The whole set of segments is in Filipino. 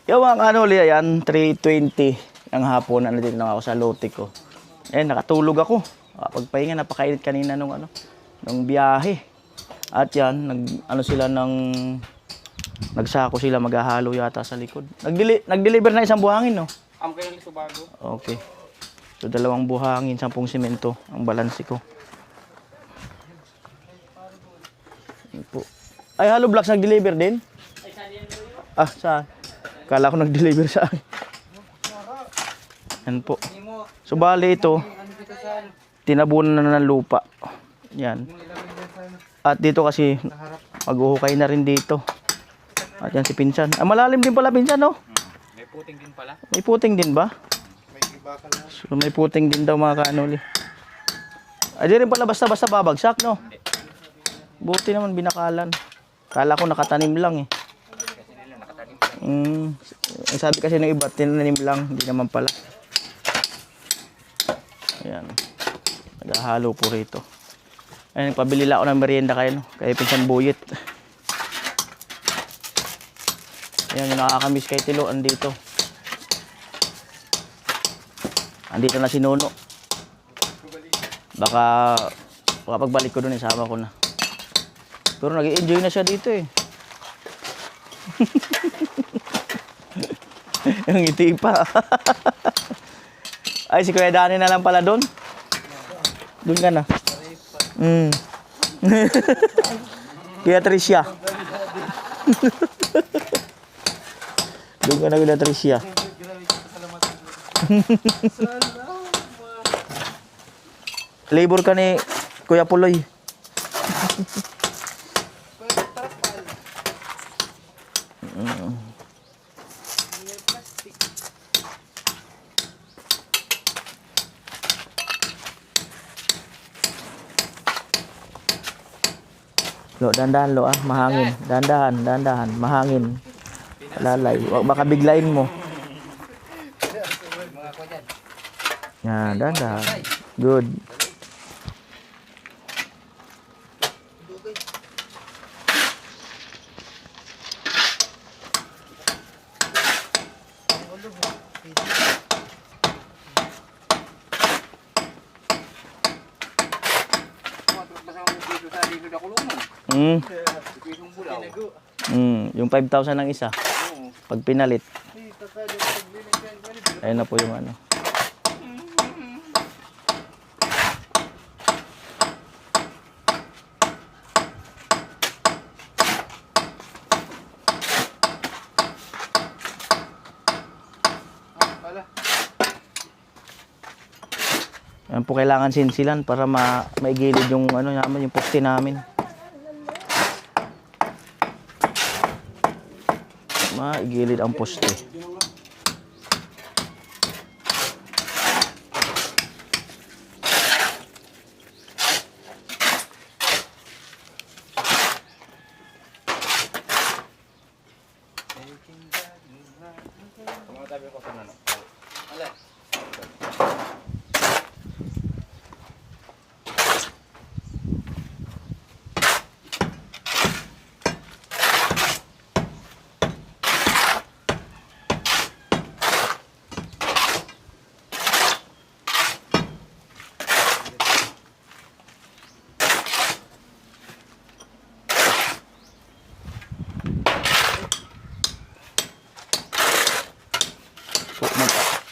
Yung mga ano ulit yan, 3:20 ng hapon, nandito na ako sa lote ko. Eh, nakatulog ako. Pagpahinga, napakainit kanina nung biyahe. At yan, nagsako sila, maghahalo yata sa likod. Nag-deliver na isang buhangin, no? Kayo nito bago. Okay. So, 2 buhangin, 10 simento ang balanse ko. Yan po. Ay, Halo Blocks nag-deliver din? Ah, saan? Kala ko nag-deliver sa akin. Yan po. So, bali ito, tinabunan na ng lupa. Yan. At dito kasi, mag-uhukay na rin dito. At yan si Pinsan. Ah, malalim din pala, Pinsan, no? May puting din pala. May puting din ba? So, may puting din daw mga kaanuli. Ay, di rin pala basta-basta babagsak, no? Buti naman binakalan. Kala ko nakatanim lang, eh. Sabi kasi ng iba, tinanim lang. Hindi naman pala. Ayan. Naghahalo po rito. Ayan, nagpabili lang ako ng merienda kayo, no? Kaya Pinsan Buyit. Ayan, yung nakakamiss kay Tilo, andito. Andito na si Nono. Baka pagbalik ko doon, isama ko na. Pero nag-i-enjoy na siya dito, eh. Yung ngiti pa. Ay, si Kuya Dani na lang pala doon. Doon ka na. Kuya Tricia. Doon ka na, Kuya Tricia. Labor ka ni Kuya Puloy. Lo, dandahan lo mahangin. Dandahan, mahangin. Lalay, wag baka biglain mo. Yan, dandahan. Good. Yung 5,000 ng isa. Pag pinalit. Ayun na po yung ano. Yan po kailangan sinsilan para maigilid yung ano namin, yung poste namin. Maigilid ang poste.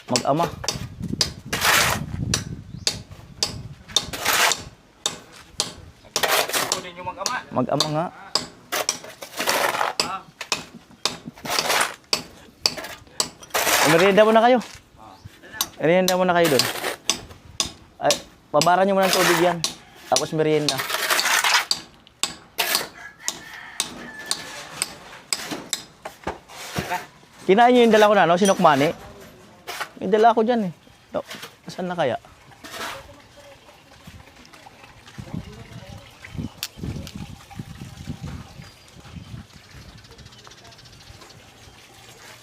Mag-ama. Mag-ama nga. Merienda muna kayo. Merienda muna kayo doon. Ay, pabaran nyo muna ng tubig yan. Tapos merienda. Kinain nyo yung dala ko na, no? Sinukmani. May dala ako dyan, eh. No, saan na kaya?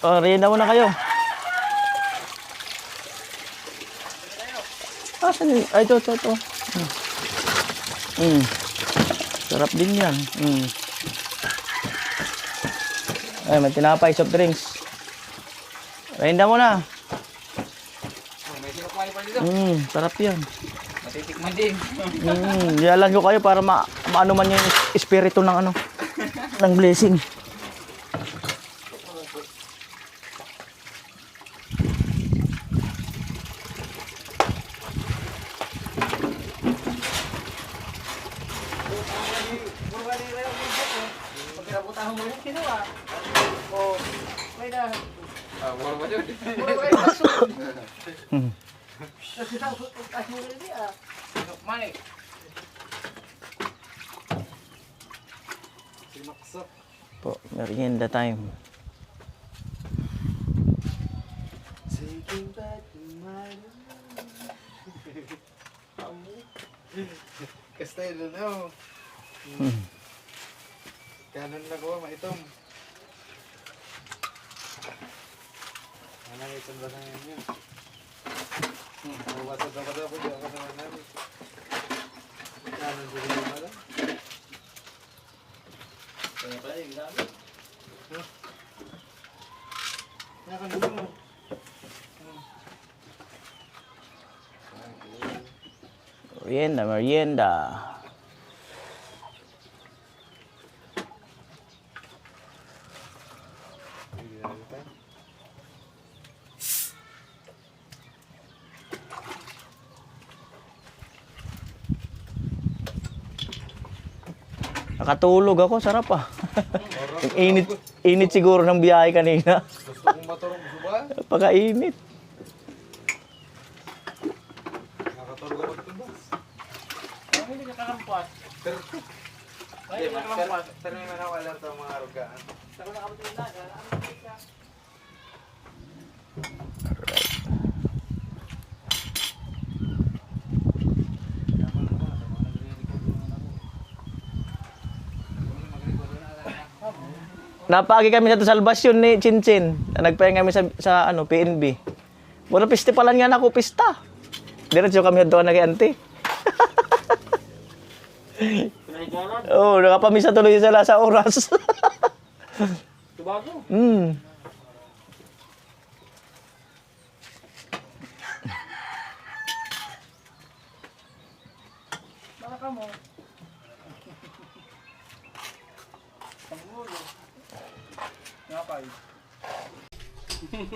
Oh, merienda muna kayo. Ah, saan yun? Ay, ito. Sarap din yan. Ay, may tinapay, soft drinks. Pahinda mo na. Oh, may sinukuha pa dito. Sarap yan. Matitikman din. Yalan ko kayo para maano man yung espiritu ng ano, ng blessing. Ah, mura ba dyan? Mani. Simaksak. Po, merienda time. Taking back my Kastelo no. Kanon na ko maitom. Ano itom ba na yun? Wasa daw daw po ako sa namin. Kanon din ba lang? Kaya pala yung dami. Nakanulo mo. Merienda. Nakatulog ako, sarap ah. Init siguro ng biyahe kanina. Gusto kong maturong suba. Pagkainit. Nakatulog ako tumbas. Ano hindi ka kalampas? Pero Ay, nakalampas. may manawala ito mga arugaan. Saka nakabot yung laga. Napagi kami sa salbasyon ni Chinchin. Nagpahinga kami sa ano, PNB. Wala festivalan nga na ako, pista. Diretso kami doon na kay auntie. Oo, nakapamisa tuloy sila sa oras. Tubago. Baka ka mo. Pangulo. Napay.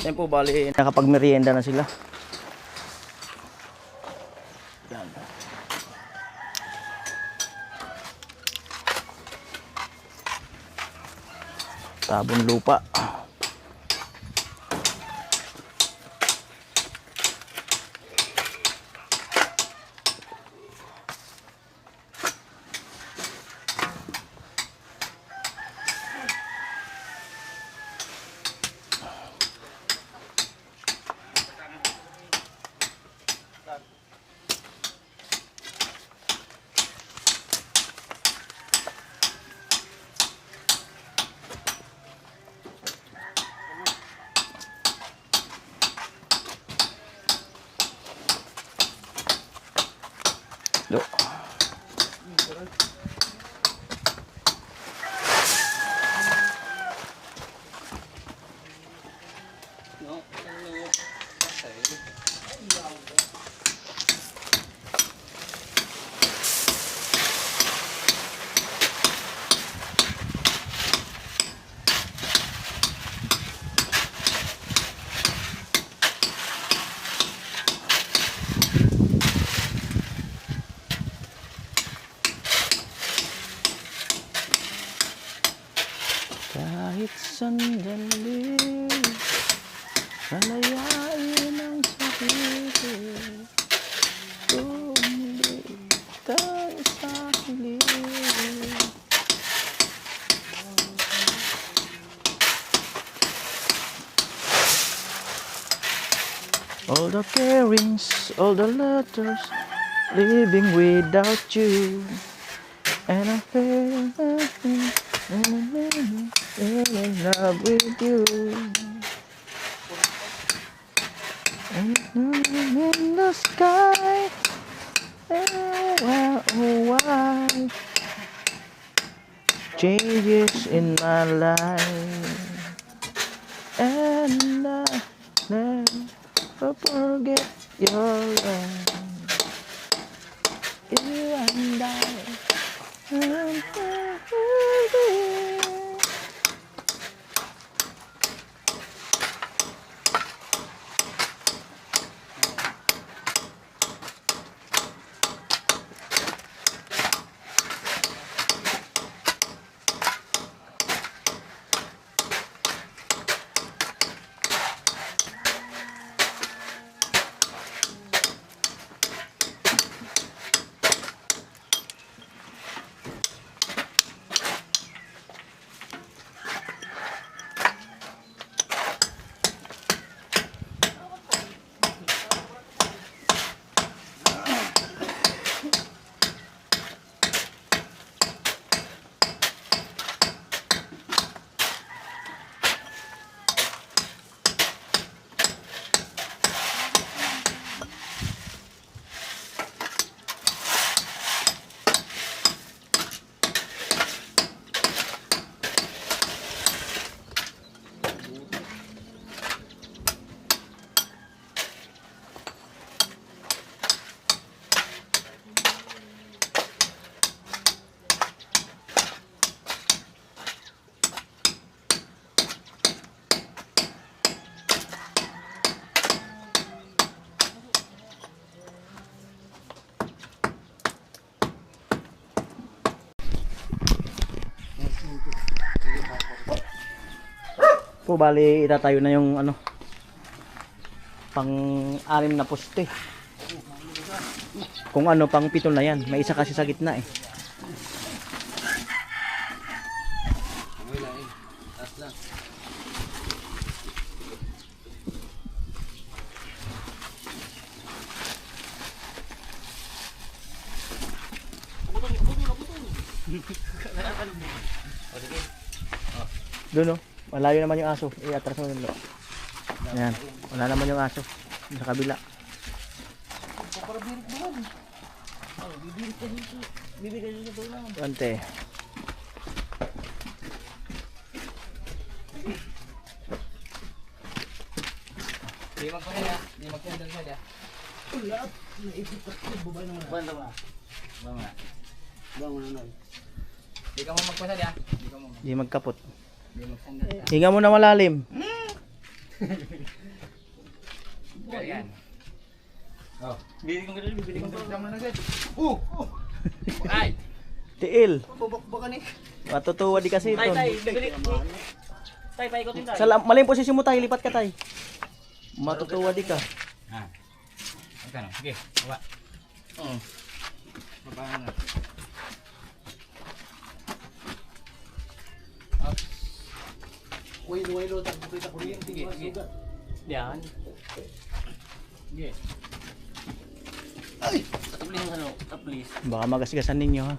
Yan po, bali, nakapagmerienda na sila. Yan. Tabon lupa. Do. Kahit sandali, palayain ang sakit. Tumili tayo sa hilig. All the carings, all the letters, living without you. And I feel in love with you. In the sky, why changes in my life. And I never forget your love. You and I. Po, bali itatayo na yung ano, pang-anim na poste. Kung ano, pang 7 na yan. May isa kasi sa gitna eh. Doon oh. Malayo naman yung aso. I-atras mo doon. Ayan. Wala naman yung aso. Sa kabila. Konti. Di magpahal ya. Di magpahal sa dia. Ulat. Naisip ko bubay naman. Banda ba? Banga. Banga na. Di ka mo magpahal ya. Di ka mo. Di magkapot. Di magsandal. Hinga mo na malalim. Yan. Oh. Bili ko naman agad. Ay. Tiil. Bubak-bakan eh. Matutuwa di kasi ito. Bibili. Tay, paikotin tayo. Maling posisyon mo tayo. Lipat ka tayo. Matutuwa di ka. Ah. Magkano? Sige, baba. Baba na. Uy, lutak kita kuryente. Sige, sige. Yan. Sige. Ay! Taplis yung ano, taplis. Baka magasgasan ninyo ha.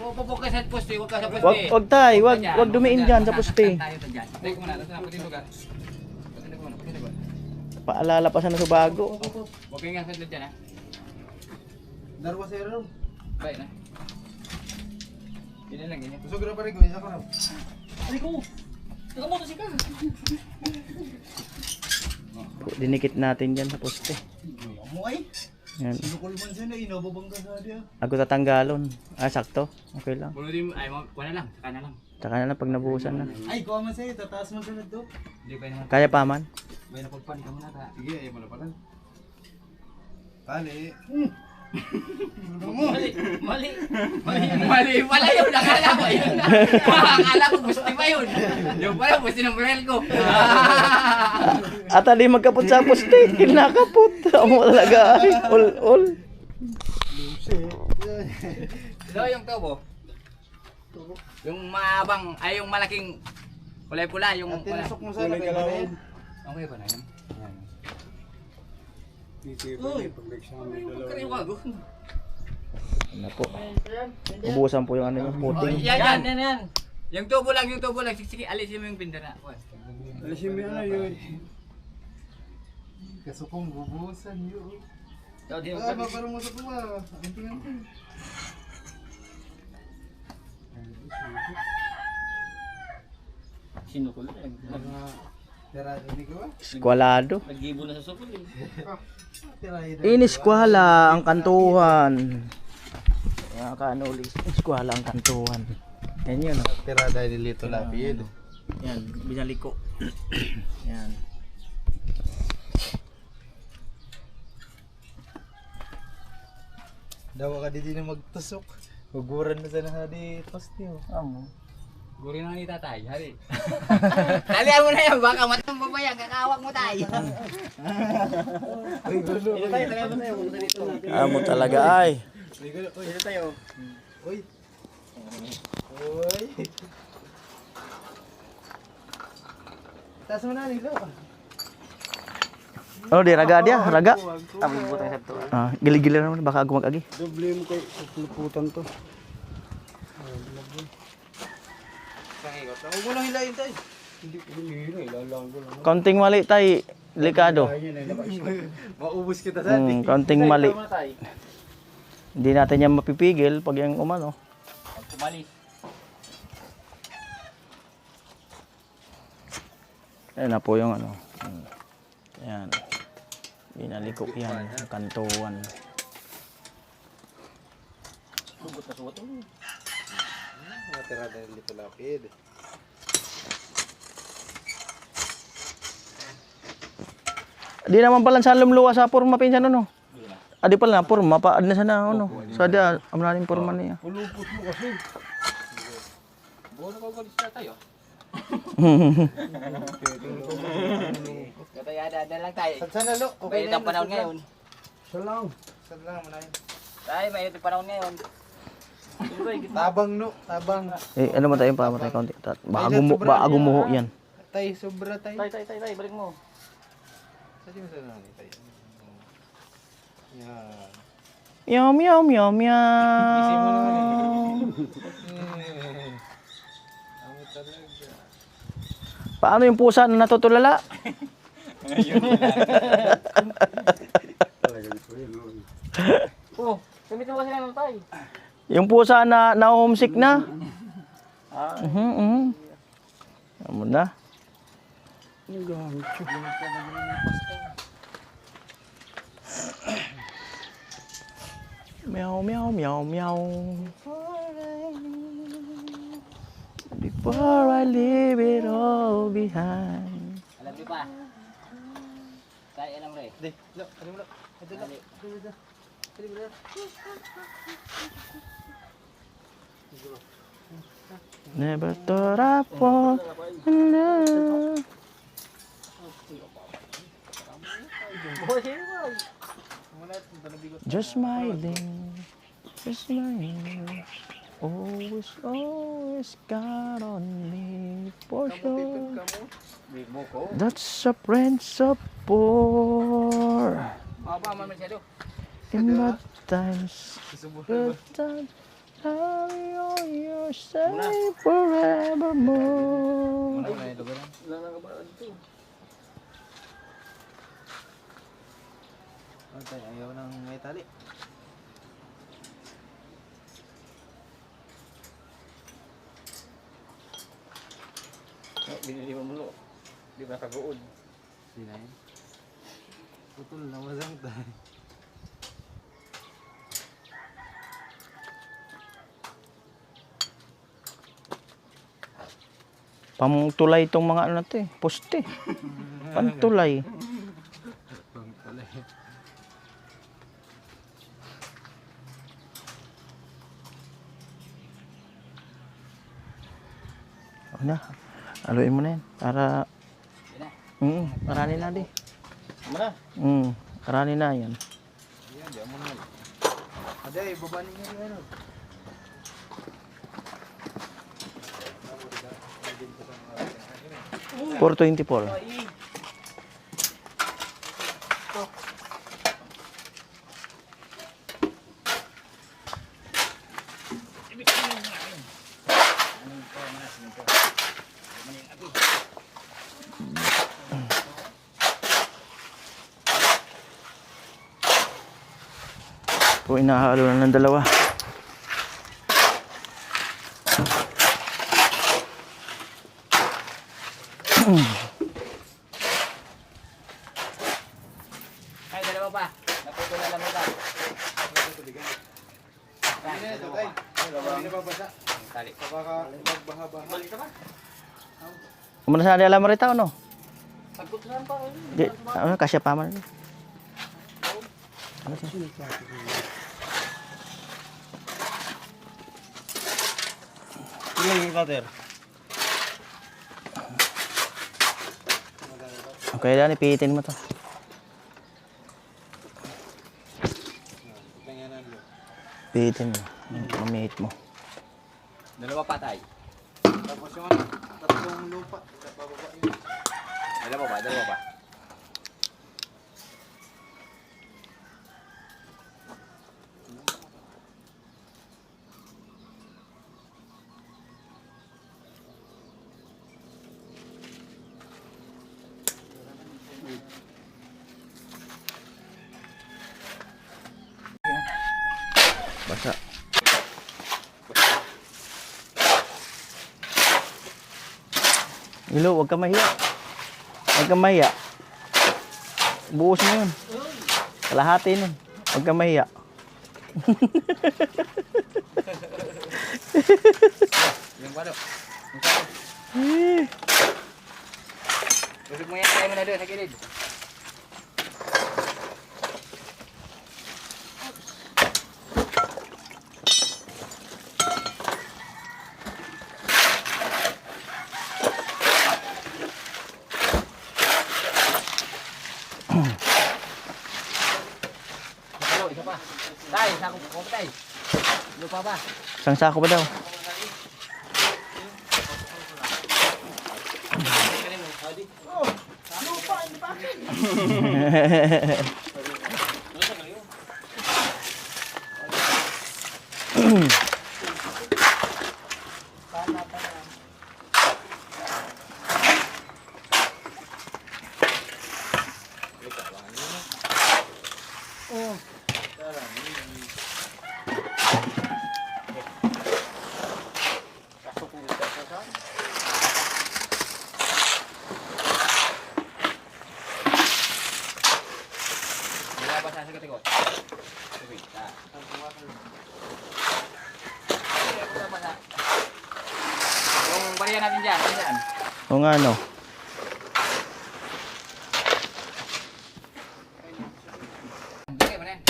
Pupuk ka sa poste, huwag ka sa poste. Wag tayo. Wag dumiin dyan sa poste. Tayo ko muna, tapos na patinugan. Patinugan, patinugan. Paalala pa sa bago. Huwag kayong nga sa dyan ha. Darwa sa ero. Bye na. Ganyan lang, ganyan. Gusto ko na pa rin gawin sa ko na. Ay ko! Nakamoto si ka! Dinikit natin dyan sa poste. Mo ay. Yan. Sinukol man siya na inababangga sa dia. Ako tatanggalon. Sakto. Okay lang. Puno din, ay mo, kuha na lang, saka na lang. Tsaka na lang pag nabuhusan na. Ay, kuha man sa'yo. Tataas man sunod do. Hindi pa naman. Kaya pa man. May napagpan ka muna ka. Sige, ayaw mo na pala. Tali. Mali, mali. Mali pala yun, nakala ko yun. Akala ko gusto pa yun. Yung pala, gusto ng barel ko. At di magkapot sa poste. Kinakapot. Amo talaga ay. All. Ito yung tubo. Yung maabang, ay yung malaking kulay pula, yung Ang tinasok mo sa lagay ba na yan? Okay ba na yan? Yan. Uy, Pagkariwago. Ano po. Ubusan po yung ano yung puting. Yan. Yung tubo lang. Sige, alisin mo yung pindera. alisin mo na yun. Kaso kong bubusan yun. Parang mo sa kuma. Ang tingnan ko. Sinukol na. Tira, hindi ko ba? Eskwalado. Nag-ibo na sa sukol eh. Tira, Iniskwala ang kantuhan. Kaya kanuli, eskwala ang kantuhan. Yan yun. Oh. tira dahil dito lapid. Yan, binaliko. Yan. Daw ka di na magtusok. Huguran na sana di tosti oh. Amo. Guri na ni tatay, hari. Talian mo na yan, baka matang babayan, kakawak mo tayo. Ay, gulo. Ito tayo, talian mo tayo. Amo talaga ay. Ito tayo. Uy. Uy. Tas mo na nilo. Oh, di raga dia, raga. Kami butang sa to. Ah, gili-gili naman baka gumag-agi. Doble mo kay luputan to. Huwag mo lang hilayin tayo. Hindi ko hinihinay, ilalang ko lang. Kaunting mali tay, delikado. Maubos kita sa ating. Kaunting mali. Hindi natin yan mapipigil pag yung umano. Pag kumalis. Ayan na po yung ano. Ayan. Binaliko yan, ang kantuan. Sugot na sugot. Tira dahil dito lapid. Di naman pala sa lumluwa sa porma pinsan ano. Adi pala na porma pa adna sana ano. Sa dia amnanin porma niya. Pulupot mo kasi. Buwan ko galis na tayo. Kata ada lang tayo. Saan na lo? May itang panahon ngayon. Salang. Salang manayin. Tayo, may itang panahon ngayon. Tabang no, tabang. Eh ano man tayo pa matay kaunti. Baka gumuho yan. Tay, sobra tay. Tay, balik mo. Saan mo sa nani tay? Yan. Meow meow meow meow. Ang talaga. Paano yung pusa na natutulala? Oh, gamitin mo kasi ng tay. Yung pusa na homesick na. Amo na. Meow meow meow meow. Before I leave it all behind. Alam niyo pa. Tayo alam rin. Di, lo, ano mo lo? Ito lo. Never thought I'd fall in love. Just smiling, just smiling. Always, always got on me for sure. That's a friend's support. Aba, masyado. In bad times, good times, carry on your side forevermore. Ano na ito ba? Ano tayo, ayaw nang may tali. Binili mo mulo. Di ba kagood? Di na yun. Putol na masang tayo. Pamutulay itong mga ano to eh, poste. Pantulay. Bang tali. Ano na, aluin mo na yan. Para, karani na di. Mana? Karani na yan. Ayan, di mo naman. Aday, baba ninyo yung ano. 424. Po inahalo na ng dalawa. Ay, dalawa pa. Naputol na lang ito. Hindi na ito, tay. Hindi na babasa. Tali. Baka magbaha-baha. Balik ka ba? Muna sa alam mo rito, ano? Pagkutulan pa. Di, ano, kasya pa man. Ano siya? Tingnan yung cutter. Okay lang, ipihitin mo to. Tingnan mo. Pihitin mo. Mamihit mo. Dalawa pa tayo. Tapos yung ano, tatlong lupa. Bababa yun. Dalawa pa, dalawa pa. Basa. Ilo, huwag ka mahiya. Huwag ka mahiya. Buos mo yun. Kalahati nun. Huwag ka mahiya. Yung palo. Busog mo yan, tayo mo na doon sa gilid. Palo, isa pa. Tay, sako ko tay. Lupa pa. Isang sako pa daw. Wala pa sa sagot ko. Wait, yung bariya natin dyan, dyan. O nga, no. Sige mo na yan.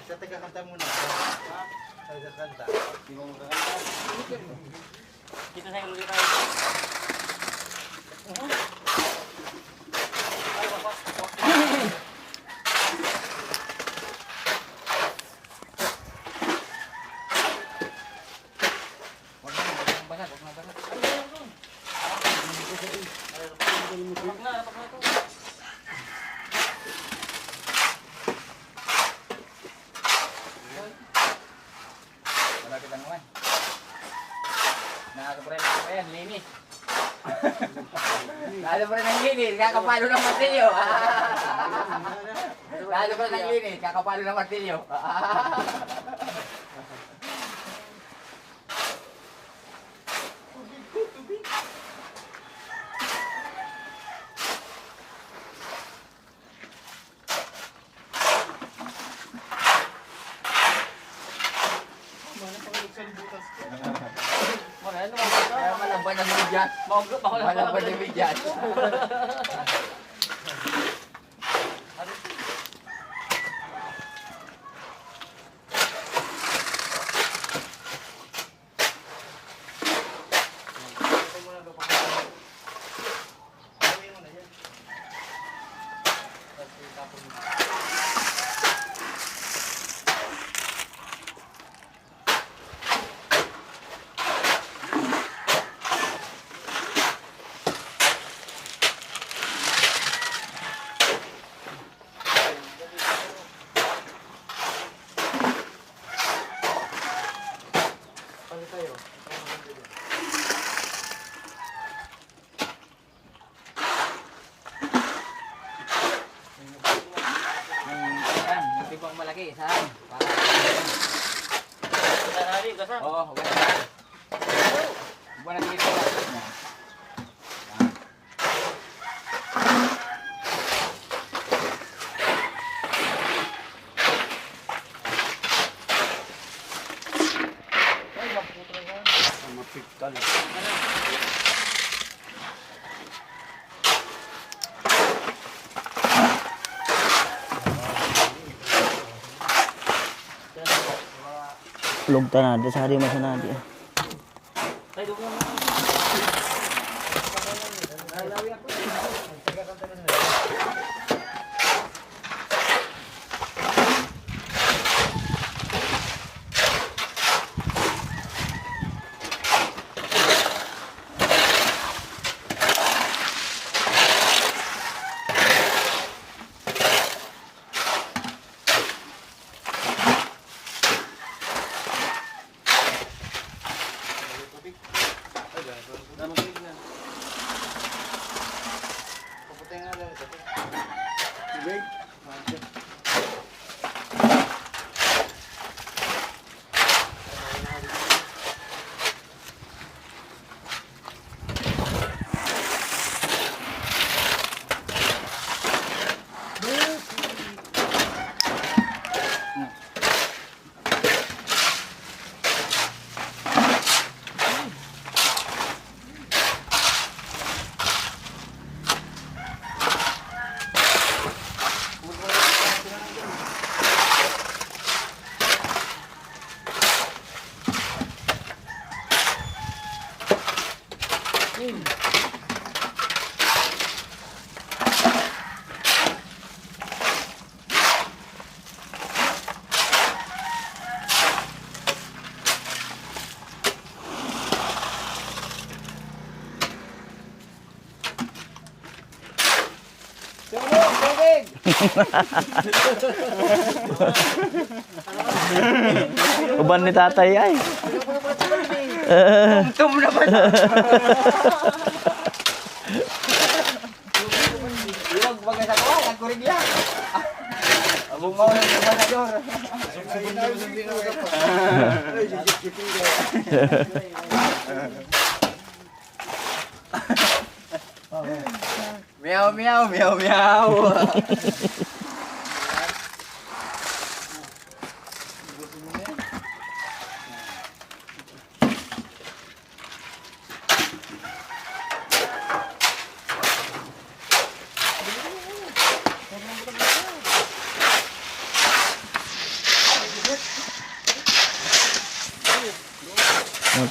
Sa taga-kanta muna. Taga-kanta. Hindi mo makakanta. Kita saya ulit tayo. Wag na basag, wag na basag. Tapak na ito. Malapit lang naman. Nakakapre na ako yan, linis. Nakakapre ng linis, kakapalo ng martilyo. Nakakapre ng linis, kakapalo ng martilyo. Malambad ang medyas. Malambad ang medyas. Oo, huwag na. Huwag na dito. Log tanada sa hari masanadi. Uban ni tatay ay. Tum na ba? Iwag bagay sa kuha, nagkurig yan. Abong mo lang yung manador. Meow, meow, meow, meow.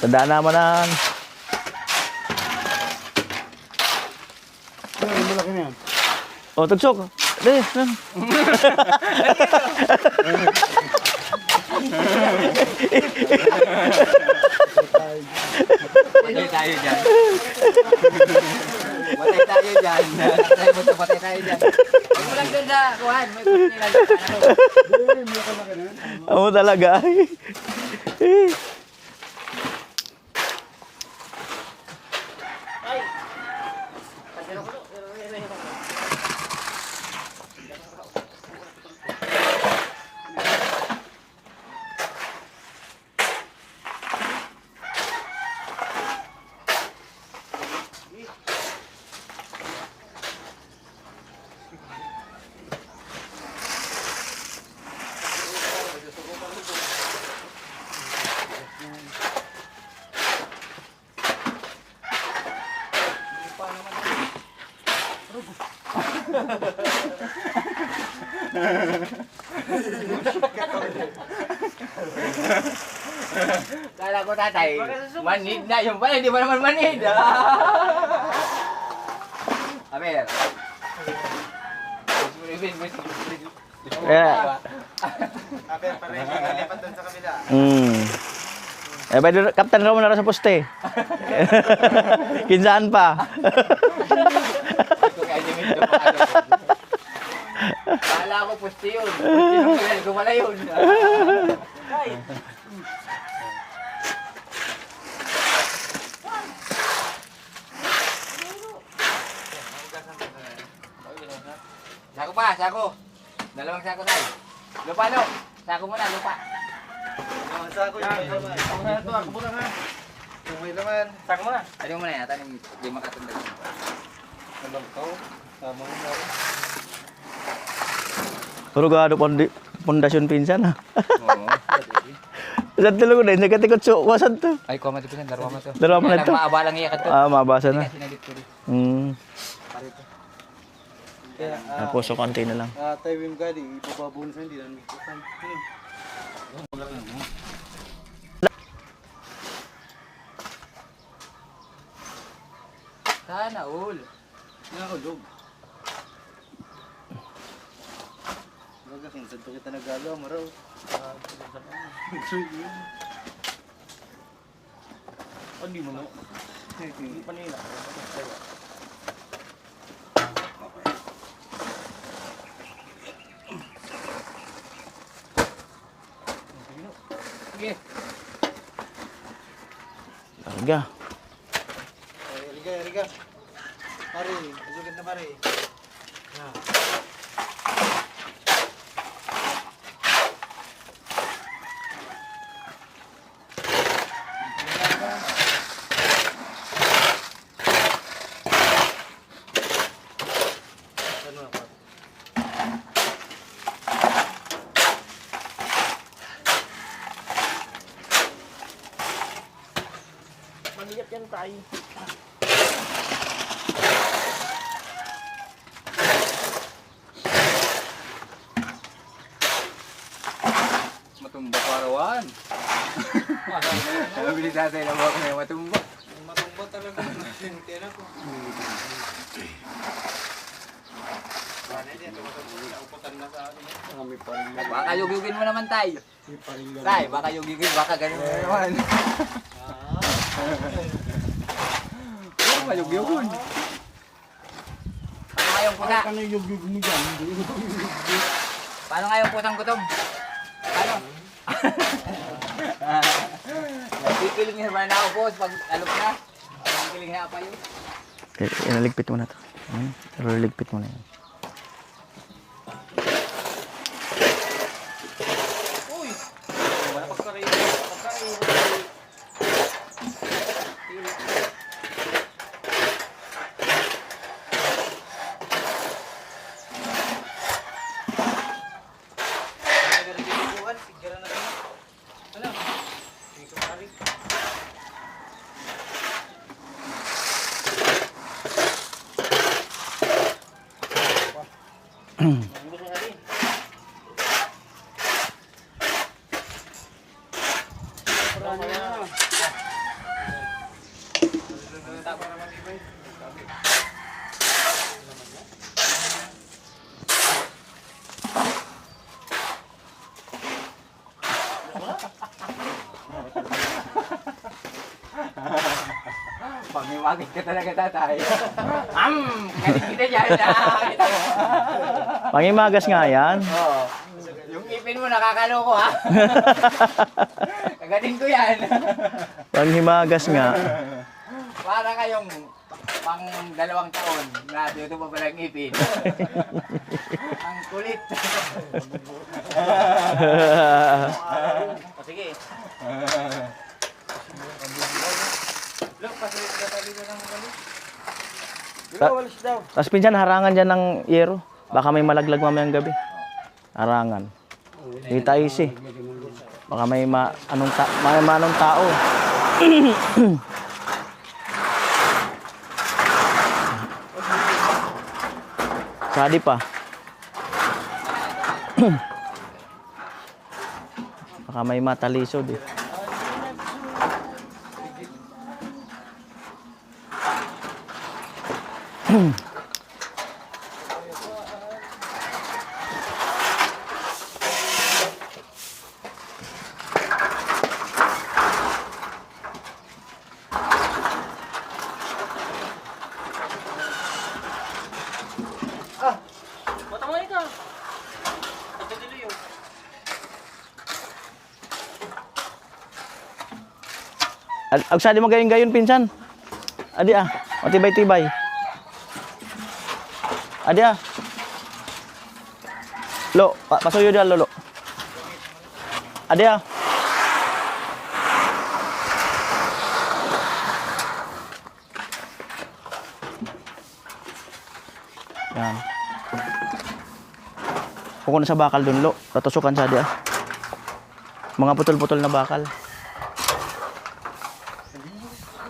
Tanda naman na. Malaki na yan. Oh, tugsok. Dali. Patay tayo dyan. Patay tayo dyan. Patay tayo dyan. Huwag mo lang doon sa kuhan. May puti lang. Amo talaga. Kala ko tatay, manid na yung pala, hindi pa naman manid. Aber. Yeah. Aber, pareho yung lipat doon sa kabila. Eh, pwede, Captain Ramon na sa poste. Kinsaan pa. Kala ko pusti yun. Pusti ko pala yun. Sako pa, sako. Dalawang sako tayo. Lupa, no. Sako muna, lupa. sako yung may laman. Ako na ito, ako muna ha. Yung may laman. Saka mo na. Tali mo muna yan, tali di makatanda. Alam ko. Tama mo na. Pero gado pundasyon pinsan ha. Oo. Saan tulo ko na, nagkatikot so, wasan to. Ay, kuha mo ito pinsan, darawa mo ito. Darawa mo na ito? Maabalang iyakat to. Mabasa na. Sinalit ko rin. Parito. Kaya, Tapos so, konti na lang. tayo yung gadi, ipapabunas hindi lang. Sana all. Nakakulog. Baga, kung saan kita nagagawa, maraw. Hindi mo na. Hindi pa nila. Sige. Larga. Riga. Pare, asugat na pare. Mag-iyak yan tayo. Matumba parawan. Ano bilis natin na baka may matumba. Matumba talaga. Kaya ko. Baka yugigin mo naman tay. Tay, baka yugigin, baka ganun mo naman. Pero mayugyugon. Paano ngayong pusa? Ano yung yug mo dyan? Paano ngayong pusang gutom? Paano? Nagkikiling na ba na ako boss pag alok na? Nagkikiling na pa yun. Inaligpit mo na to. Pero ligpit mo na yan. Wala pagkarayo. Pangimagit ka talaga tatay. Galing kita dyan. Kita mo. Pangimagas nga yan. Oo. Yung ipin mo nakakaloko ha. Kagaling ko yan. Panghimagas nga. Para kayong pang 2 taon na dito pa palang ipin. Ang kulit. Sige. Look, pasulit ka tabi ko ng galing. Tapos pinsan, harangan dyan ng yero. Baka may malaglag mamayang gabi. Harangan. Dita easy. Baka may anong tao. Sadi pa. Baka may matalisod eh. Agsadi mo gayon pinsan. Adi matibay-tibay. Adi Lo, pasuyo dia lolo. Adi Yan. Kukunin sa bakal dun, lo. Tatusukan sa dia. Mga putol-putol na bakal.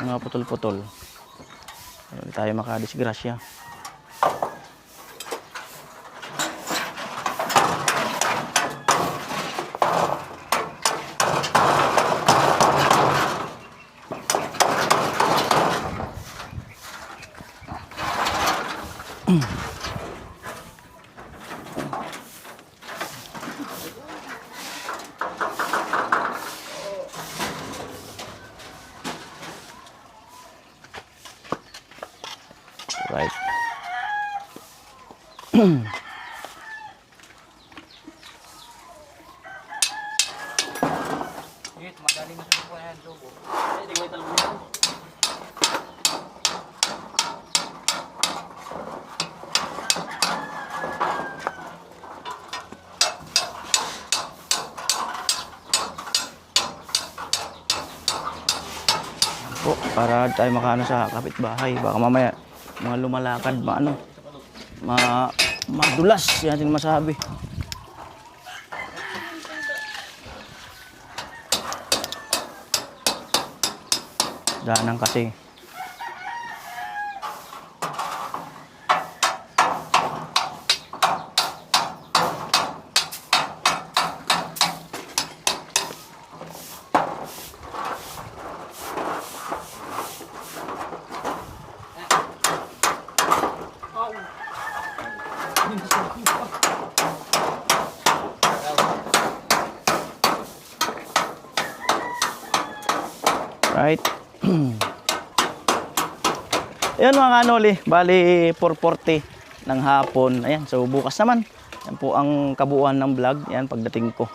Mga putol-putol. Hindi tayo makadisgrasya. Right. Wait, madali mo sa po yan, tubo. Hindi ko italbo. Po, para tayo makaano sa kapitbahay. Baka mamaya mga lumalakad, maano, madulas, yan din masabi. Daanan kasi. Right. Ayan mga kanoli, bali 4:40 ng hapon. Ayan, so bukas naman. Yan po ang kabuuan ng vlog. Yan, pagdating ko.